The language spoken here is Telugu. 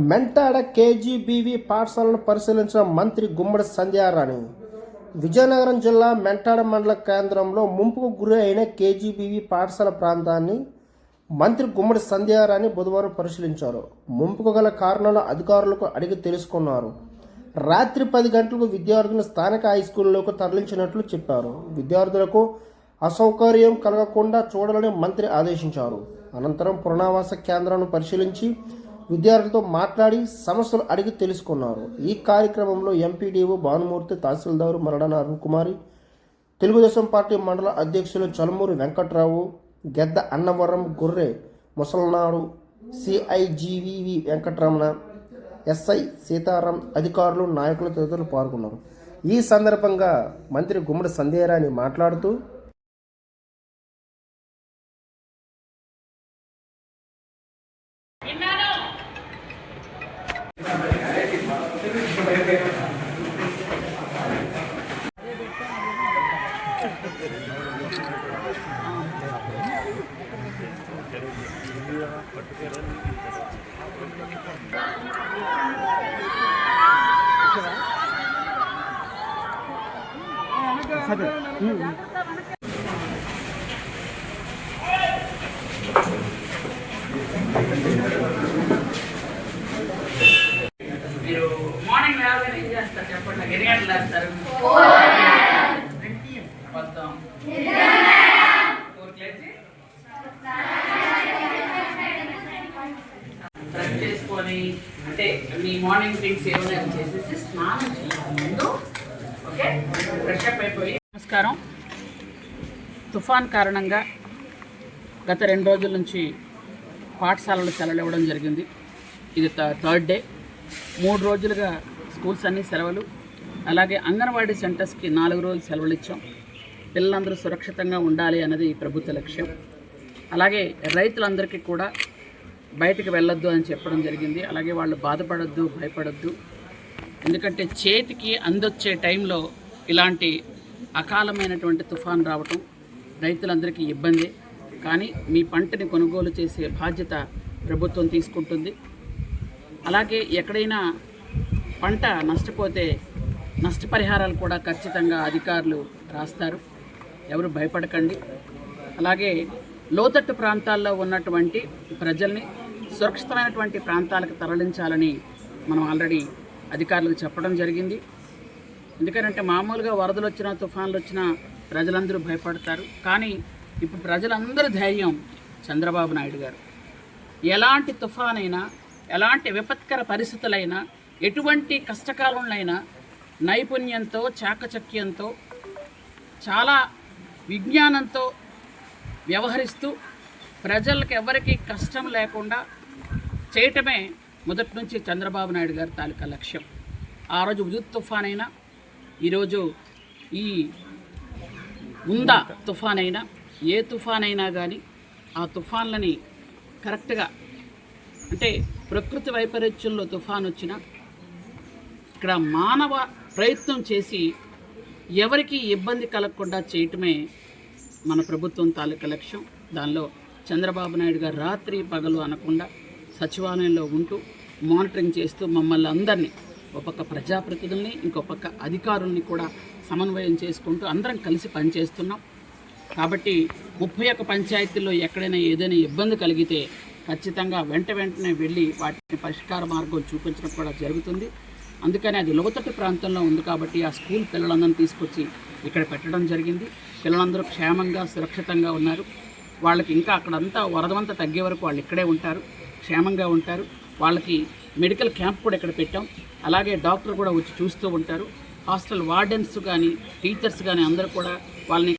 మెంటాడ కేజీబీవీ పాఠశాలను పరిశీలించిన మంత్రి గుమ్మడి సంధ్యారాణి. విజయనగరం జిల్లా మెంటాడ మండల కేంద్రంలో ముంపుకు గురి అయిన కేజీబీవీ పాఠశాల ప్రాంతాన్ని మంత్రి గుమ్మడి సంధ్యారాణి బుధవారం పరిశీలించారు. ముంపుకు గల కారణాలు అధికారులకు అడిగి తెలుసుకున్నారు. రాత్రి 10 గంటలకు విద్యార్థులను స్థానిక హైస్కూల్లోకి తరలించినట్లు చెప్పారు. విద్యార్థులకు అసౌకర్యం కలగకుండా చూడాలని మంత్రి ఆదేశించారు. అనంతరం పునరావాస కేంద్రాలను పరిశీలించి విద్యార్థులతో మాట్లాడి సమస్యలు అడిగి తెలుసుకున్నారు. ఈ కార్యక్రమంలో ఎంపీడీఓ భానుమూర్తి, తహసీల్దారు మరడన అరుణ్ కుమారి, తెలుగుదేశం పార్టీ మండల అధ్యక్షులు చలమూరి వెంకట్రావు, గెద్ద అన్నవరం, గొర్రె ముసలనాడు, సిఐజీవీవి వెంకటరమణ, ఎస్ఐ సీతారాం, అధికారులు, నాయకులు తదితరులు పాల్గొన్నారు. ఈ సందర్భంగా మంత్రి గుమ్మడి సంధ్యారాణి మాట్లాడుతూ మీరు మార్నింగ్ లేవగానే ఏం చేస్తారు చెప్పండి? నాకు ఎన్ని గంటలు లేస్తారు? మొత్తం బ్రష్ చేసుకొని అంటే మీ మార్నింగ్ థింగ్స్ ఏమైనా చేసేసి స్నానం చేయాలి ముందు. ఓకే, ఫ్రెష్ అప్ అయిపోయి. నమస్కారం. తుఫాన్ కారణంగా గత 2 రోజుల నుంచి పాఠశాలలు సెలవులు ఇవ్వడం జరిగింది. ఇది థర్డ్ డే. 3 రోజులుగా స్కూల్స్ అన్నీ సెలవులు. అలాగే అంగన్వాడీ సెంటర్స్కి 4 రోజులు సెలవులు ఇచ్చాం. పిల్లలందరూ సురక్షితంగా ఉండాలి అన్నది ప్రభుత్వ లక్ష్యం. అలాగే రైతులందరికీ కూడా బయటకు వెళ్ళొద్దు అని చెప్పడం జరిగింది. అలాగే వాళ్ళు బాధపడొద్దు, భయపడొద్దు. ఎందుకంటే చేతికి అందొచ్చే టైంలో ఇలాంటి అకాలమైనటువంటి తుఫాన్ రావటం రైతులందరికీ ఇబ్బంది. కానీ మీ పంటని కొనుగోలు చేసే బాధ్యత ప్రభుత్వం తీసుకుంటుంది. అలాగే ఎక్కడైనా పంట నష్టపోతే నష్టపరిహారాలు కూడా ఖచ్చితంగా అధికారులు రాస్తారు. ఎవరు భయపడకండి. అలాగే లోతట్టు ప్రాంతాల్లో ఉన్నటువంటి ప్రజల్ని సురక్షితమైనటువంటి ప్రాంతాలకు తరలించాలని మనం ఆల్రెడీ అధికారులకు చెప్పడం జరిగింది. ఎందుకంటే మామూలుగా వరదలు వచ్చినా, తుఫాన్లు వచ్చినా ప్రజలందరూ భయపడతారు. కానీ ఇప్పుడు ప్రజలందరూ ధైర్యం చంద్రబాబు నాయుడు గారు. ఎలాంటి తుఫానైనా, ఎలాంటి విపత్కర పరిస్థితులైనా, ఎటువంటి కష్టకాలంలో నైపుణ్యంతో, చాకచక్యంతో, చాలా విజ్ఞానంతో వ్యవహరిస్తూ ప్రజలకు ఎవరికి కష్టం లేకుండా చేయటమే మొదటి నుంచి చంద్రబాబు నాయుడు గారి తాలూకా లక్ష్యం. ఆ రోజు ఉదుత్ తుఫాన్ అయినా, ఈరోజు ఈ ఉందా తుఫాన్ అయినా, ఏ తుఫాన్ అయినా కానీ ఆ తుఫాన్లని కరెక్ట్గా అంటే ప్రకృతి వైపరీత్యంలో తుఫాన్ వచ్చినా ఇక్కడ మానవ ప్రయత్నం చేసి ఎవరికి ఇబ్బంది కలగకుండా చేయటమే మన ప్రభుత్వం తాలూకా లక్ష్యం. దానిలో చంద్రబాబు నాయుడు గారు రాత్రి పగలు అనకుండా సచివాలయంలో ఉంటూ మానిటరింగ్ చేస్తూ మమ్మల్ని అందరినీ, ఒక పక్క ప్రజాప్రతినిధుల్ని, ఇంకో పక్క అధికారుల్ని కూడా సమన్వయం చేసుకుంటూ అందరం కలిసి పనిచేస్తున్నాం. కాబట్టి 31 పంచాయతీల్లో ఎక్కడైనా ఏదైనా ఇబ్బంది కలిగితే ఖచ్చితంగా వెంటనే వెళ్ళి వాటిని పరిష్కార మార్గం చూపించడం కూడా జరుగుతుంది. అందుకని అది లోతట్టు ప్రాంతంలో ఉంది కాబట్టి ఆ స్కూల్ పిల్లలందరినీ తీసుకొచ్చి ఇక్కడ పెట్టడం జరిగింది. పిల్లలందరూ క్షేమంగా, సురక్షితంగా ఉన్నారు. వాళ్ళకి ఇంకా అక్కడంతా వరదంతా తగ్గే వరకు వాళ్ళు ఇక్కడే ఉంటారు, క్షేమంగా ఉంటారు. వాళ్ళకి మెడికల్ క్యాంప్ కూడా ఇక్కడ పెట్టాం. అలాగే డాక్టర్ కూడా వచ్చి చూస్తూ ఉంటారు. హాస్టల్ వార్డెన్స్ కానీ, టీచర్స్ కానీ అందరూ కూడా వాళ్ళని